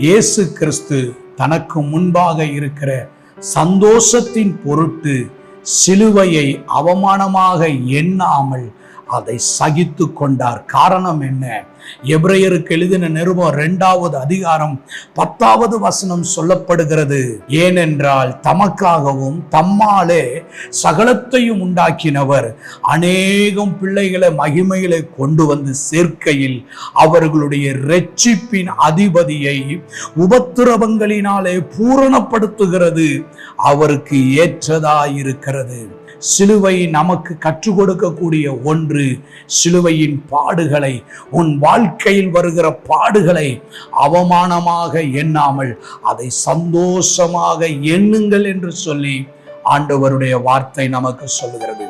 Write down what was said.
இயேசு கிறிஸ்து தனக்கு முன்பாக இருக்கிற சந்தோஷத்தின் பொருட்டு சிலுவையை அவமானமாக எண்ணாமல் அதை சகித்து கொண்டார். காரணம் என்ன? எபிரேயருக்கு எழுதின நிருபம் 2வது அதிகாரம் 10வது வசனம் சொல்லப்படுகிறது. ஏனென்றால் தமக்காகவும் தம்மாலே சகலத்தையும் உண்டாக்கினவர் அநேகம் பிள்ளைகளை மகிமைகளை கொண்டு வந்து சேர்க்கையில் அவர்களுடைய இரட்சிப்பின் அதிபதியை உபத்திரவங்களினாலே பூரணப்படுத்துகிறது அவருக்கு ஏற்றதாயிருக்கிறது. சிலுவை நமக்கு கற்றுக் கொடுக்கக்கூடிய ஒன்று, சிலுவையின் பாடுகளை, உன் வாழ்க்கையில் வருகிற பாடுகளை அவமானமாக எண்ணாமல் அதை சந்தோஷமாக எண்ணுங்கள் என்று சொல்லி ஆண்டவருடைய வார்த்தை நமக்கு சொல்லுகிறது.